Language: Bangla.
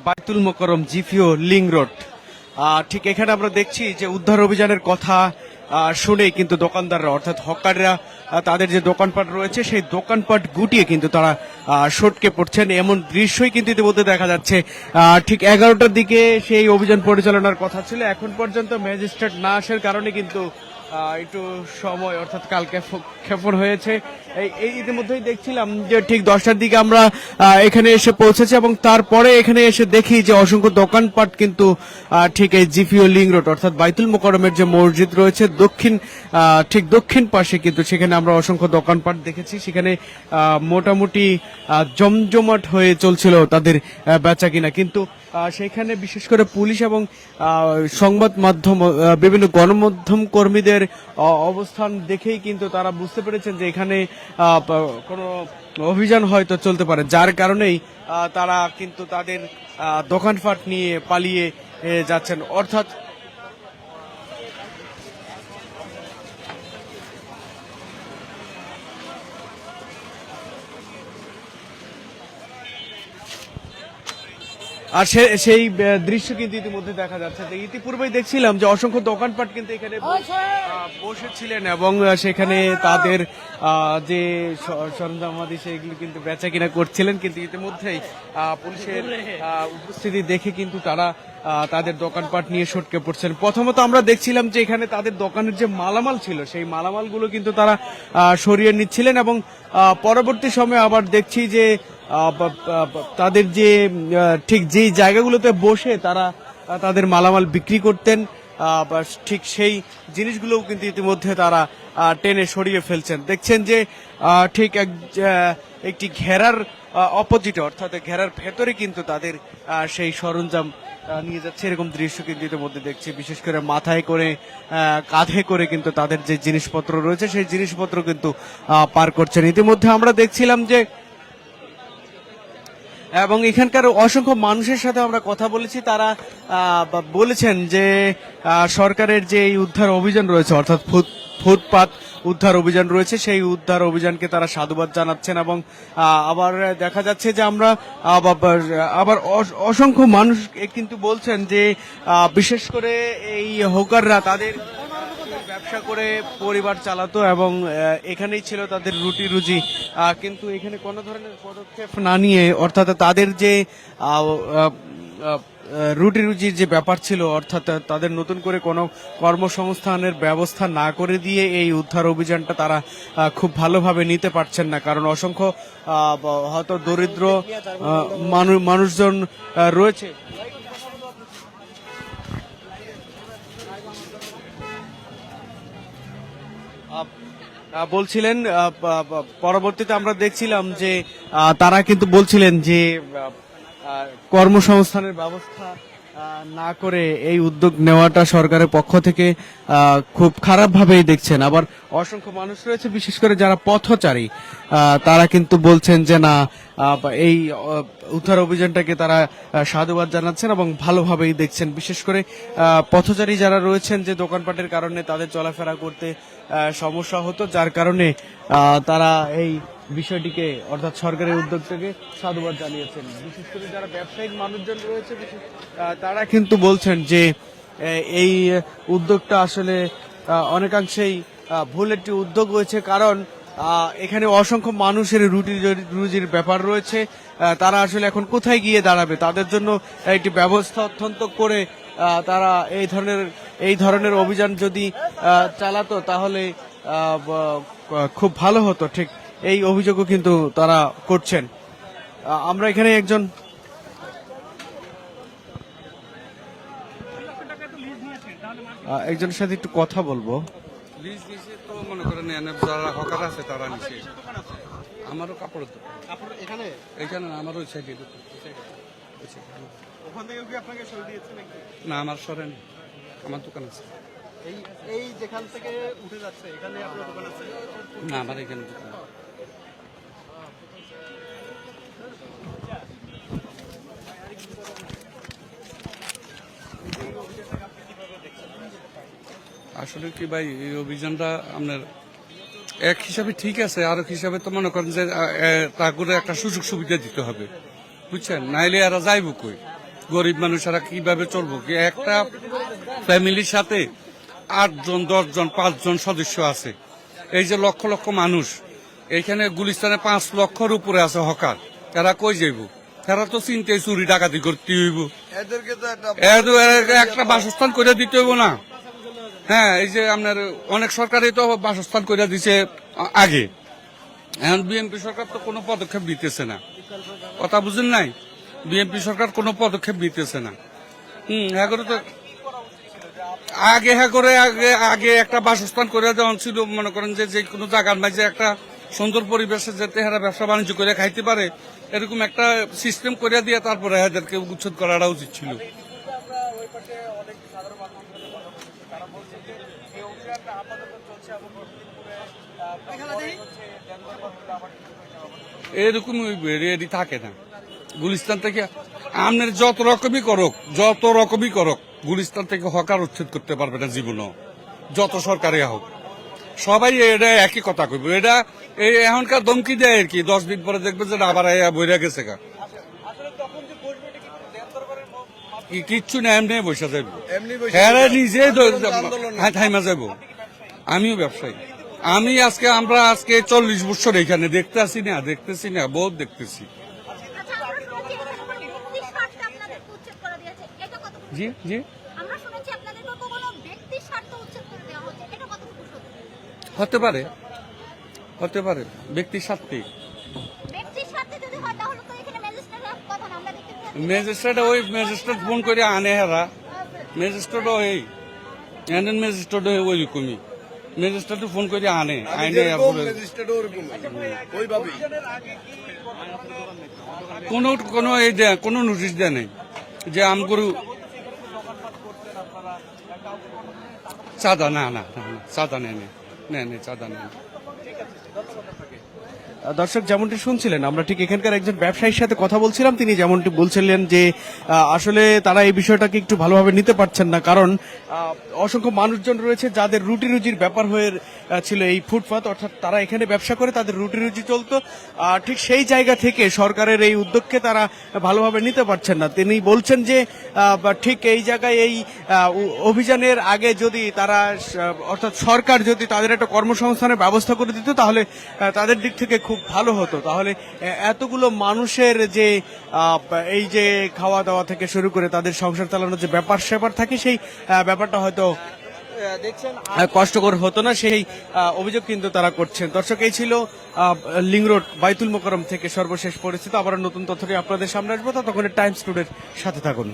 বাইতুল মোকাররম জিপিও লিং রোড। ঠিক এখানে আমরা দেখছি যে উদ্ধার অভিযানের কথা শুনেই কিন্তু দোকানদাররা অর্থাৎ হকাররা তাদের যে দোকানপাট রয়েছে সেই দোকানপাট গুটিয়ে কিন্তু তারা সটকে পড়ছেন, এমন দৃশ্যই কিন্তু ইতিমধ্যে দেখা যাচ্ছে। ঠিক 11টার দিকে সেই অভিযান পরিচালনার কথা ছিল, এখন পর্যন্ত ম্যাজিস্ট্রেট না আসার কারণে কিন্তু একটু সময় অর্থাৎ কাল ক্ষেপণ হয়েছে। এই ইতিমধ্যেই দেখছিলাম যে ঠিক 10টার দিকে আমরা এখানে এসে পৌঁছেছি এবং তারপরে এখানে এসে দেখি যে অসংখ্য দোকানপাট কিন্তু ঠিক এই জিপিও লিং রোড অর্থাৎ বাইতুল মোকাররমের যে মসজিদ রয়েছে ঠিক দক্ষিণ পাশে কিন্তু সেখানে আমরা অসংখ্য দোকানপাট দেখেছি। সেখানে মোটামুটি জমজমাট হয়ে চলছিল তাদের বেচা কিনা, কিন্তু সেখানে বিশেষ করে পুলিশ এবং সংবাদ মাধ্যম বিভিন্ন গণমাধ্যম কর্মীদের অবস্থান দেখেই কিন্তু তারা বুঝতে পেরেছেন যে এখানে কোনো অভিযান হয়তো চলতে পারে, যার কারণেই তারা কিন্তু তাদের দোকানপাট নিয়ে পালিয়ে যাচ্ছেন। অর্থাৎ আর সেই দৃশ্য কিন্তু ইতিমধ্যে দেখা যাচ্ছে। ইতিপূর্বেই দেখছিলাম যে অসংখ্য দোকানপাট কিন্তু এখানে বসেছিলেন এবং সেখানে তাদের যে সরঞ্জামাদি সেগুলো কিন্তু বেচা কিনা করছিলেন, কিন্তু ইতিমধ্যেই পুলিশের উপস্থিতি দেখে কিন্তু তারা তাদের দোকানপাট নিয়ে সটকে পড়ছেন। প্রথমত আমরা দেখছিলাম যে এখানে তাদের দোকানের যে মালামাল ছিল সেই মালামালগুলো কিন্তু তারা সরিয়ে নিচ্ছিলেন এবং পরবর্তী সময়ে আবার দেখছি যে তাদের যে ঠিক যেই জায়গাগুলোতে বসে তারা তাদের মালামাল বিক্রি করতেন ঠিক সেই জিনিসগুলোও কিন্তু ইতিমধ্যে তারা টেনে সরিয়ে ফেলছেন। দেখছেন যে ঠিক একটি ঘেরার অপোজিটে অর্থাৎ ঘেরার ভেতরে কিন্তু তাদের সেই সরঞ্জাম নিয়ে যাচ্ছে, এরকম দৃশ্য কিন্তু ইতিমধ্যে দেখছি। বিশেষ করে মাথায় করে কাঁধে করে কিন্তু তাদের যে জিনিসপত্র রয়েছে সেই জিনিসপত্র কিন্তু পার করছেন। ইতিমধ্যে আমরা দেখছিলাম যে এবং এখানকার অসংখ্য মানুষের সাথে আমরা কথা বলেছি, তারা বলেছেন যে সরকারের যে এই উদ্ধার অভিযান রয়েছে অর্থাৎ ফুটপাত উদ্ধার অভিযান রয়েছে সেই উদ্ধার অভিযানকে তারা সাধুবাদ জানাচ্ছেন এবং আবার দেখা যাচ্ছে যে আমরা আবার অসংখ্য মানুষ কিন্তু বলছেন যে বিশেষ করে এই হকাররা তাদের ব্যবসা করে পরিবার চালাতো এবং এখানেই ছিল তাদের রুটি রুজি, কিন্তু এখানে কোনো ধরনের পদক্ষেপ না নিয়ে অর্থাৎ তাদের যে রুটি রুজির যে ব্যাপার ছিল অর্থাৎ তাদের নতুন করে কোনো কর্মসংস্থানের ব্যবস্থা না করে দিয়ে এই উদ্ধার অভিযানটা তারা খুব ভালোভাবে নিতে পারছেন না, কারণ অসংখ্য হয়তো দরিদ্র মানুষজন রয়েছে। বলছিলেন পরবর্তীতে আমরা দেখছিলাম যে তারা কিন্তু বলছিলেন যে কর্মসংস্থানের ব্যবস্থা না করে এই উদ্যোগ নেওয়াটা সরকারের পক্ষ থেকে খুব খারাপ ভাবেই দেখছেন। আবার অসংখ্য মানুষ রয়েছে বিশেষ করে যারা পথচারী, তারা কিন্তু বলছেন যে না এই উদ্ধার অভিযানটাকে তারা সাধুবাদ জানাচ্ছেন এবং ভালোভাবেই দেখছেন। বিশেষ করে পথচারী যারা রয়েছেন যে দোকানপাটের কারণে তাদের চলাফেরা করতে সমস্যা হতো, যার কারণে তারা এই বিষয়টিকে অর্থাৎ সরকারের উদ্যোগটাকে সাধুবাদ জানিয়েছেন। বিশেষ করে যারা ব্যবসায়িক মানুষজন রয়েছে তারা কিন্তু বলছেন যে এই উদ্যোগটা আসলে অনেকাংশেই ভুল একটি উদ্যোগ হয়েছে, কারণ এখানে অসংখ্য মানুষের রুজির ব্যাপার রয়েছে, তারা আসলে এখন কোথায় গিয়ে দাঁড়াবে, তাদের জন্য একটি ব্যবস্থা অত্যন্ত করে তারা এই ধরনের অভিযান যদি চালাতো তাহলে খুব ভালো হতো। ঠিক এই অভিযোগও কিন্তু তারা করছেন। আমরা এখানে একজনের সাথে একটু কথা বলবো। লিজ দিয়েছে তো মনে করেন যারা হকার আছে তারা নিছে। আমারও কাপড়ের দোকান এখানে আমারও সাইডে ওখান থেকে কি আপনাকে সরিয়ে দিয়েছে নাকি? না, আমার সরেন, আমার দোকান আছে। এই যেখান থেকে উঠে যাচ্ছে এখানে আপনার দোকান আছে? না, আমার এখানে দোকান। আসলে কি ভাই, এই অভিযানটা আপনার এক হিসাবে ঠিক আছে, আর এক হিসাবে তো মনে করেন যে তা করে একটা সুযোগ সুবিধা দিতে হবে, বুঝছেন, নাইলে এরা যাইব কই। গরিব মানুষেরা কিভাবে চলবো? কি একটা ফ্যামিলির সাথে 8 জন 10 জন 5 জন সদস্য আছে। এই যে লক্ষ লক্ষ মানুষ, এইখানে গুলিস্তানে 5 লক্ষর উপরে আছে হকার। তারা কই যাইব? তারা তো চিন্তায় চুরি ডাকাতি করতে হইব, এদেরকে একটা বাসস্থান করে দিতে হইব না? হ্যাঁ, এই যে আপনার অনেক সরকারই তো বাসস্থান করে দিছে আগে, এখন বিএনপি সরকার তো কোনো পদক্ষেপ দিতেছে না। কথা বুঝেন নাই? বিএনপি সরকার কোনো পদক্ষেপ দিতেছে না। হ্যাঁ করে তো আগে একটা বাসস্থান করে দেওয়া ছিল। মনে করেন যে কোনো জায়গার মাঝে একটা সুন্দর পরিবেশে যাতে এরা ব্যবসা বাণিজ্য করে খাইতে পারে, এরকম একটা সিস্টেম করে দিয়ে তারপরে এদেরকে উচ্ছেদ করাটা উচিত ছিল। এরকমই রেডি থাকে না গুলিস্তান থেকে। আপনার যত রকমই করুক গুলিস্তান থেকে হকার উচ্ছেদ করতে পারবে না জীবনও, যত সরকারে হোক। সবাই এটা একই কথা কইব। এটা এই এখনকার ধমকি দেয় আর কি, 10 দিন পরে দেখবে যে আবার বইরা গেছে গা। কিচ্ছু না, এমনি বসে যাইব, হ্যাঁ নিজে থাইমা যাইব। আমিও ব্যবসায়ী, আমরা আজকে 40 বছর এখানে দেখতেছি না বহুত দেখতেছি। জি জি, হতে পারে ব্যক্তির স্বার্থে। ম্যাজিস্ট্রেট ফোন করে আনে হেরা, ম্যাজিস্ট্রেটও ওইরকমই, ম্যাজিস্ট্রেট ফোন করে আনে কোনো নোটিশ দেয় নাই যে আমগুরু চাঁদা না চাঁদা নেই চাঁদা নেই। দর্শক যেমনটি শুনছিলেন, আমরা ঠিক এখানকার একজন ব্যবসায়ীর সাথে কথা বলছিলাম। তিনি যেমনটি বলছিলেন যে আসলে তারা এই বিষয়টাকে একটু ভালোভাবে নিতে পারছেন না, কারণ অসংখ্য মানুষজন রয়েছে যাদের রুটি রুজির ব্যাপার হয়ে ছিল এই ফুটপাত, অর্থাৎ তারা এখানে ব্যবসা করে তাদের রুটি রুজি চলতো। ঠিক সেই জায়গা থেকে সরকারের এই উদ্যোগকে তারা ভালোভাবে নিতে পারছেন না। তিনি বলছেন যে ঠিক এই জায়গায় এই অভিযানের আগে যদি তারা অর্থাৎ সরকার যদি তাদের একটা কর্মসংস্থানের ব্যবস্থা করে দিত তাহলে তাদের দিক থেকে খুব ভালো হতো। তাহলে এতগুলো মানুষের যে এই যে খাওয়া দাওয়া থেকে শুরু করে তাদের সংসার চালানোর যে ব্যাপার স্যাপার থাকে, সেই ব্যাপারটা হয়তো কষ্টকর হতো না, সেই অভিযোগ কিন্তু তারা করছেন। দর্শক, এই ছিল লিং রোড বাইতুল মোকাররম থেকে সর্বশেষ পরিস্থিতি। আবার নতুন তথ্য নিয়ে আপনাদের সামনে আসবো, ততক্ষণে টাইমস টুডের সাথে থাকুন।